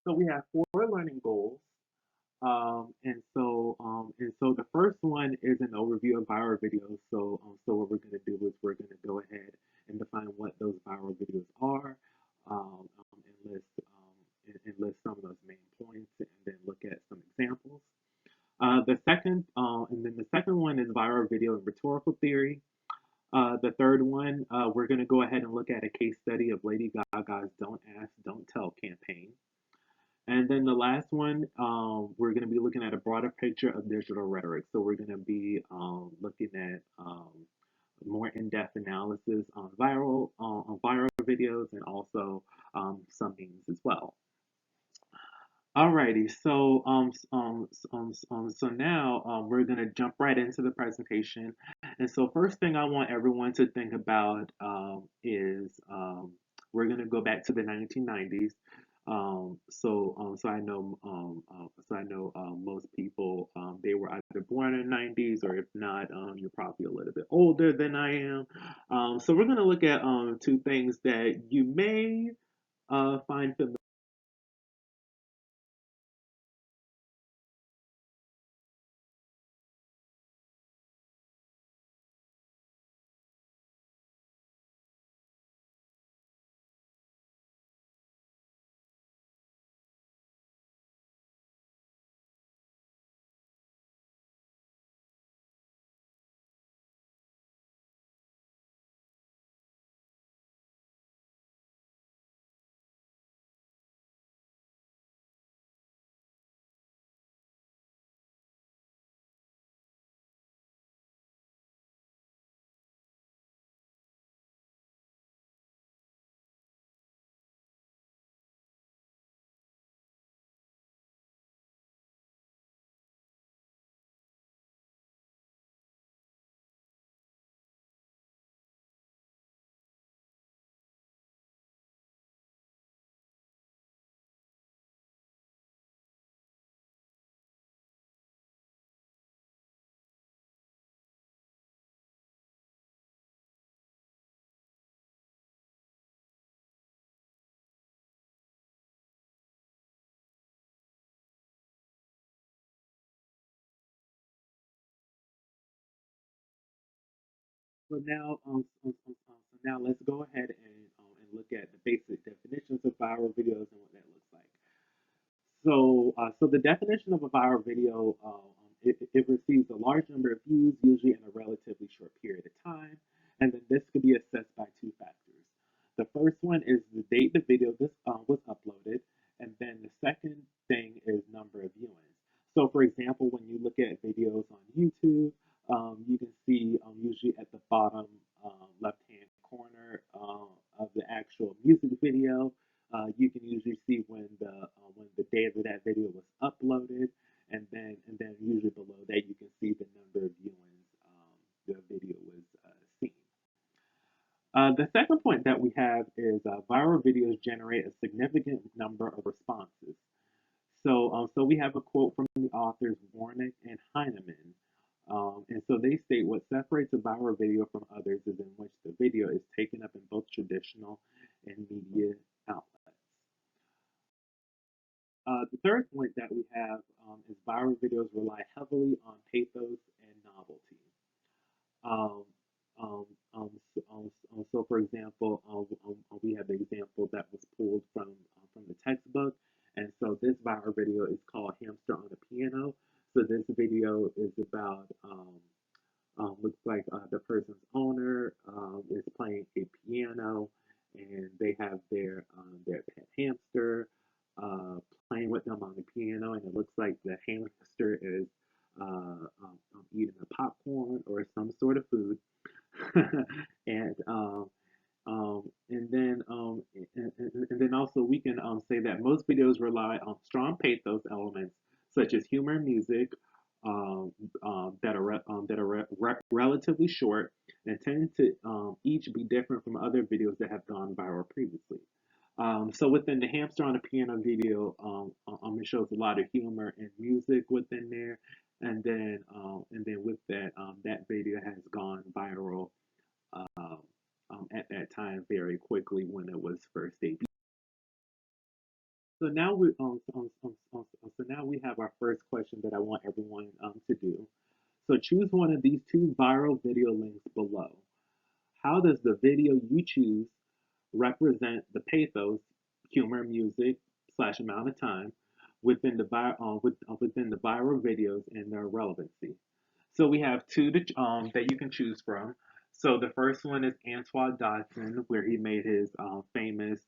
So we have four learning goals. And so the first one is an overview of viral videos. So what we're going to do is we're going to go ahead and define what those viral videos are, and list some of those main points, and then look at some examples. The second one is viral video and rhetorical theory. The third one, we're going to go ahead and look at a case study of Lady Gaga's "Don't Ask, Don't Tell" campaign. And then the last one, we're going to be looking at a broader picture of digital rhetoric. So we're going to be looking at more in-depth analysis on viral videos, and also some memes as well. Alrighty, so now we're gonna jump right into the presentation. And so first thing I want everyone to think about is we're gonna go back to the 1990s. So I know most people they were either born in the 90s, or if not, you're probably a little bit older than I am. So we're gonna look at two things that you may find familiar. So now let's go ahead and look at the basic definitions of viral videos and what that looks like. So the definition of a viral video, it receives a large number of views, usually in a relatively short period of time, and then this could be assessed by two factors. The first one is the date the video was uploaded, and then the second thing is number of viewings. So, for example, when you look at videos on YouTube, you can see usually at the bottom left-hand corner of the actual music video, you can usually see when the day of that video was uploaded, and then usually below that you can see the number of viewings the video was seen. The second point that we have is viral videos generate a significant number of responses. So we have a quote from the authors Warnick and Heinemann. And so they state what separates a viral video from others is in which the video is taken up in both traditional and media outlets. The third point that we have is viral videos rely heavily on pathos and novelty. Um, so for example, we have the example that was pulled from the textbook, and so this viral video is called "Hamster on a Piano." So this video is about looks like the person's owner is playing a piano, and they have their pet hamster uh, playing with them on the piano, and it looks like the hamster is eating a popcorn or some sort of food. and and then and then also we can say that most videos rely on strong pathos elements such as humor and music, um, that are relatively short and tend to each be different from other videos that have gone viral previously. So within the hamster on a piano video, it shows a lot of humor and music within there, and then with that, that video has gone viral um, at that time very quickly when it was first debuted. first question that I want everyone to do. So choose one of these two viral video links below. How does the video you choose represent the pathos, humor, music slash amount of time within the viral videos and their relevancy? So we have two that you can choose from. So the first one is Antoine Dodson, where he made his famous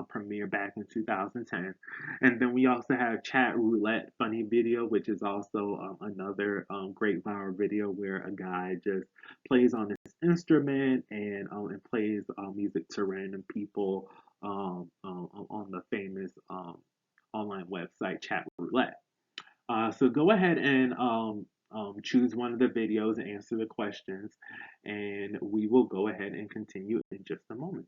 premiere back in 2010, and then we also have Chat Roulette funny video, which is also another great viral video where a guy just plays on his instrument and plays music to random people on the famous online website Chat Roulette. So go ahead and choose one of the videos and answer the questions, and we will go ahead and continue in just a moment.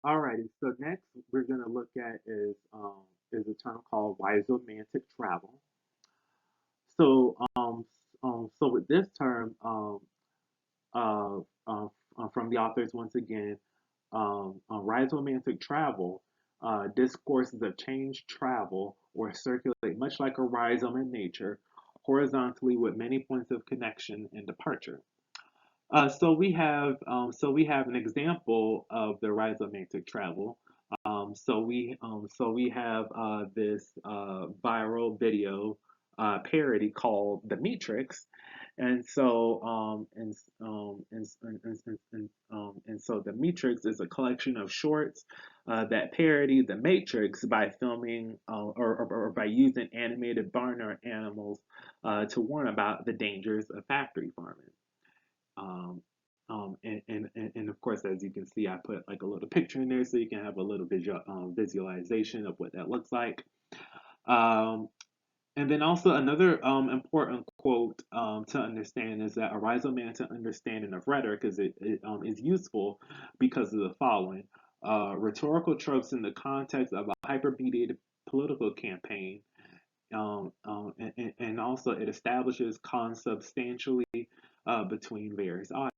Alrighty, so next we're gonna look at is a term called rhizomantic travel. So so with this term, uh, uh, from the authors once again, rhizomantic travel, discourses of change, travel, or circulate much like a rhizome in nature, horizontally with many points of connection and departure. So we have an example of the rhizomantic travel. So we have this viral video parody called "The Matrix," and so and so the Matrix is a collection of shorts that parody the Matrix by filming or by using animated barnyard animals to warn about the dangers of factory farming. Um, and of course, as you can see, I put like a little picture in there so you can have a little visualization of what that looks like. Um, and then also another important quote to understand is that a rhizomantic understanding of rhetoric is useful because of the following. Rhetorical tropes in the context of a hyper-mediated political campaign, and also it establishes consubstantially between various audiences.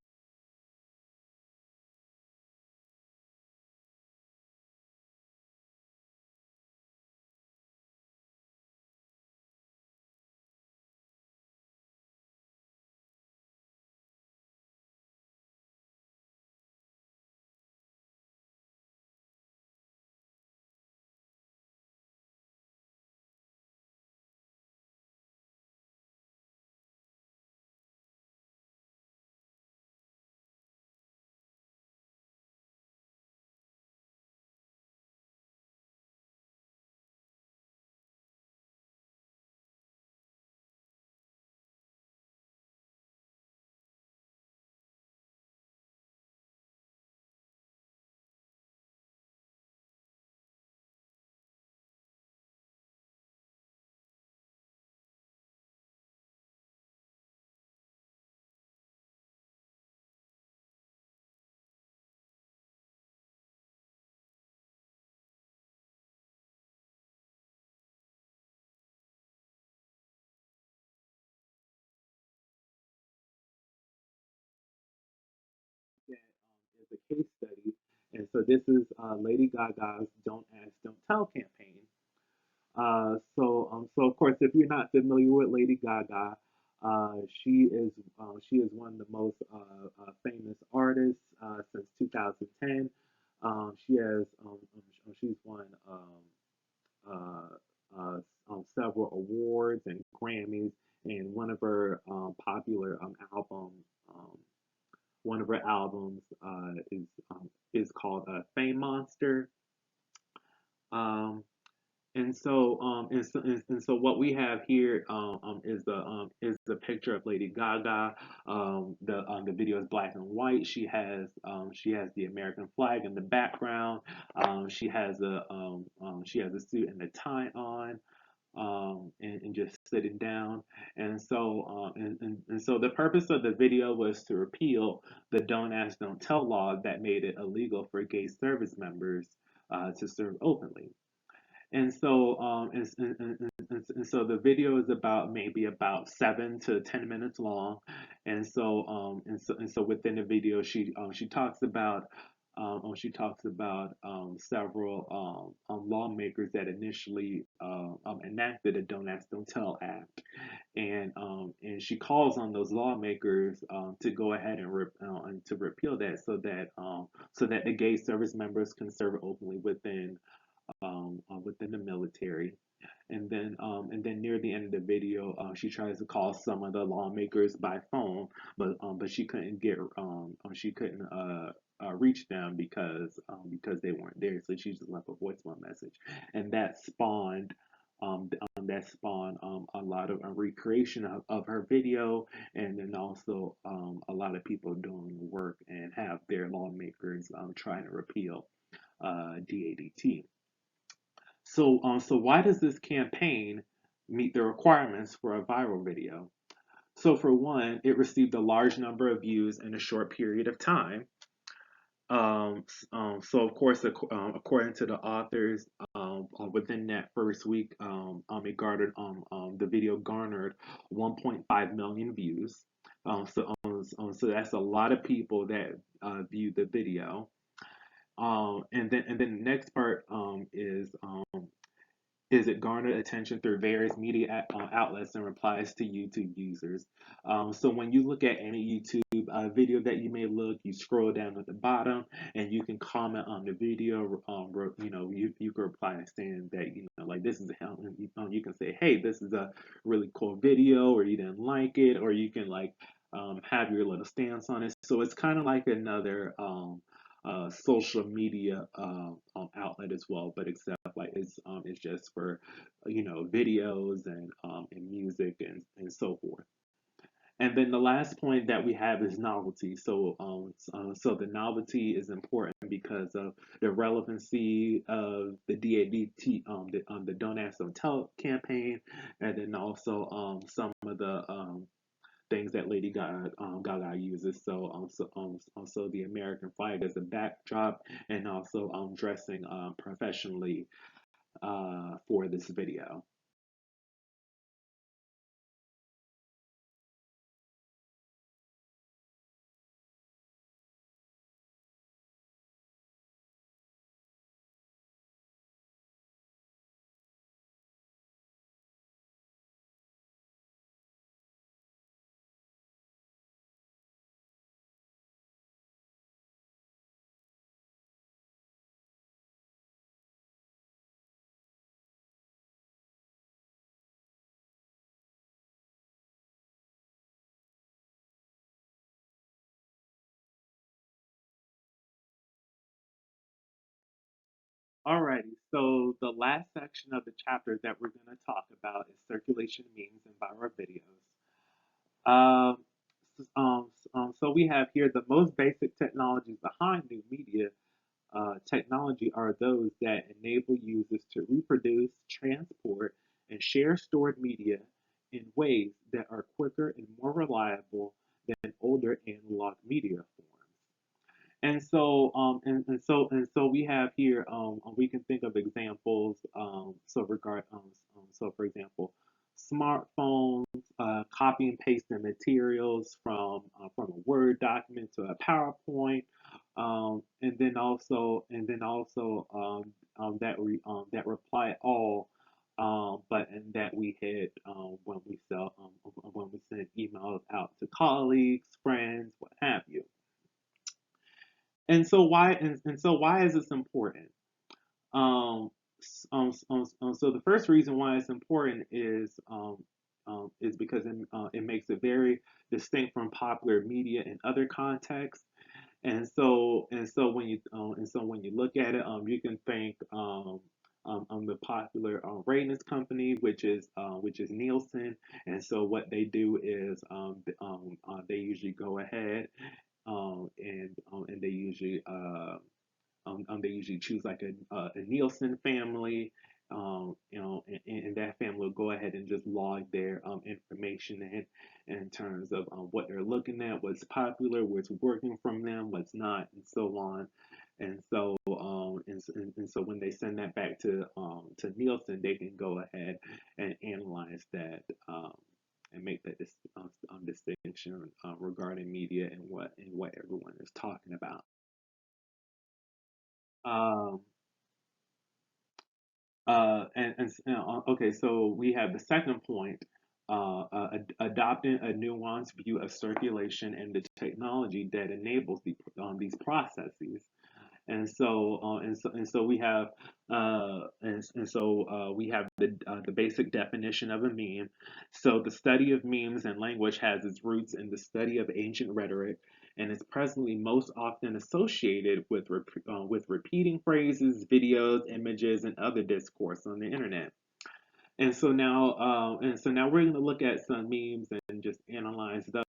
That is a case study. And so this is Lady Gaga's "Don't Ask, Don't Tell" campaign. So of course, if you're not familiar with Lady Gaga, uh, she is she is one of the most famous artists since 2010. She has she's won several awards and Grammys, and popular um, one of her albums is called Fame Monster. Um, and so what we have here is the picture of Lady Gaga. The video is black and white. She has the American flag in the background. She has a suit and a tie on. And just sitting down. And so the purpose of the video was to repeal the Don't Ask, Don't Tell law that made it illegal for gay service members to serve openly. And so the video is about maybe about 7 to 10 minutes long, and so within the video she talks about She talks about several lawmakers that initially enacted a Don't Ask, Don't Tell Act, and she calls on those lawmakers to go ahead and to repeal that, so that the gay service members can serve openly within the military. And then near the end of the video, she tries to call some of the lawmakers by phone, but she couldn't reach them because they weren't there. So she just left a voicemail message, and that spawned a lot of recreation of her video, and then also a lot of people doing work and have their lawmakers trying to repeal DADT. So why does this campaign meet the requirements for a viral video? So for one, it received a large number of views in a short period of time. So of course, according to the authors, within that first week, the video garnered 1.5 million views. So that's a lot of people that viewed the video. And then the next part is it garnered attention through various media outlets and replies to YouTube users. So when you look at any YouTube video that you may look, you scroll down at the bottom and you can comment on the video. You can reply saying that like this is you can say, hey, this is a really cool video, or you didn't like it, or you can like have your little stance on it. So it's kind of like another social media outlet as well, but except like it's just for videos and music and so forth. And then the last point that we have is novelty. So the novelty is important because of the relevancy of the DADT, the Don't Ask, Don't Tell campaign, and then also some of the things that Lady Gaga uses. So the American flag as a backdrop, and also dressing professionally for this video. Alrighty, so the last section of the chapter that we're going to talk about is circulation memes and viral videos. Um, so we have here the most basic technologies behind new media technology are those that enable users to reproduce, transport, and share stored media in ways that are quicker and more reliable than older analog media forms. And so we have here we can think of examples so for example, smartphones copy and paste the materials from a Word document to a PowerPoint, and then also that reply all button that we hit when we send emails out to colleagues, friends, what have you. And so why is this important? Um, so the first reason why it's important is because it makes it very distinct from popular media in other contexts. And so when you look at it, you can think on the popular ratings company, which is Nielsen. And so what they do is they usually go ahead and they usually choose like a Nielsen family, and that family will go ahead and just log their information in terms of what they're looking at, what's popular, what's working from them, what's not, and so on. And so when they send that back to Nielsen, they can go ahead and analyze that and make that distinction regarding media and what everyone is talking about. Um, okay, so we have the second point, adopting a nuanced view of circulation and the technology that enables these processes. And so we have we have the basic definition of a meme. So the study of memes and language has its roots in the study of ancient rhetoric, and is presently most often associated with repeating phrases, videos, images, and other discourse on the internet. And so now we're going to look at some memes and just analyze those.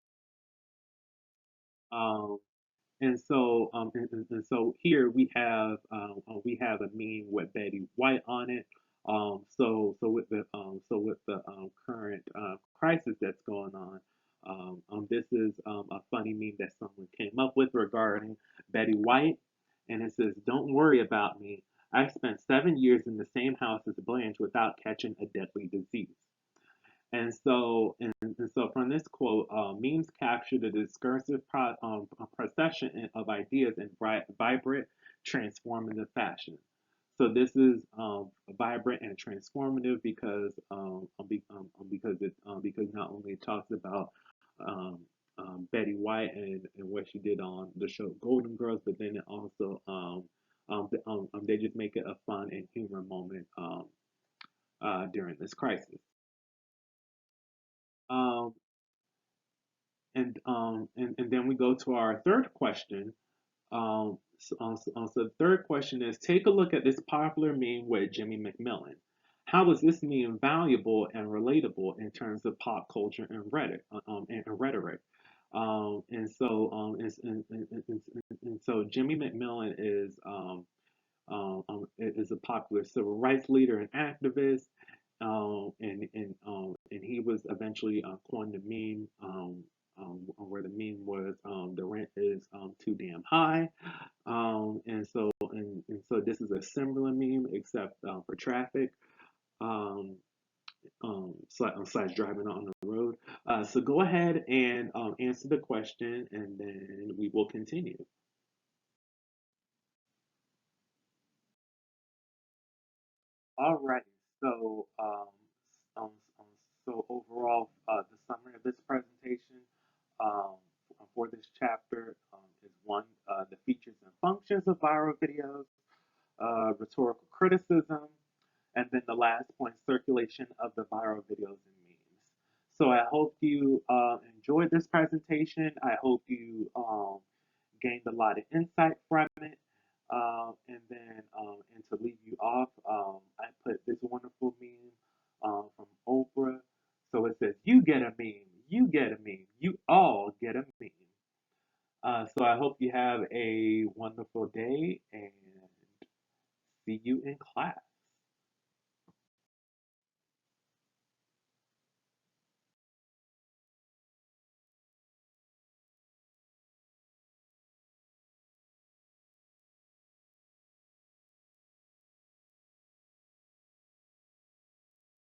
Um, and so here we have a meme with Betty White on it. So with the current crisis that's going on, this is a funny meme that someone came up with regarding Betty White, and it says, "Don't worry about me. I spent 7 years in the same house as Blanche without catching a deadly disease." And so from this quote, memes capture the discursive procession of ideas in vibrant, transformative fashion. So this is vibrant and transformative because not only it talks about um, Betty White and what she did on the show Golden Girls, but then it also they just make it a fun and humor moment during this crisis. Um, and then we go to our third question. So the third question is, take a look at this popular meme with Jimmy McMillan. How is this meme valuable and relatable in terms of pop culture and rhetoric? And so Jimmy McMillan is a popular civil rights leader and activist, and he was eventually coined the meme, where the meme was, the rent is too damn high, and so this is a similar meme except for traffic, um, slash driving on the road. So go ahead and answer the question, and then we will continue. All right. So, um, um, so overall, the summary of this presentation um, for this chapter is one, the features and functions of viral videos, rhetorical criticism, and then the last point, circulation of the viral videos and memes. So I hope you enjoyed this presentation. I hope you gained a lot of insight from it. And to leave you off, I put this wonderful meme from Oprah. So it says, "You get a meme, you get a meme, you all get a meme." So I hope you have a wonderful day and see you in class.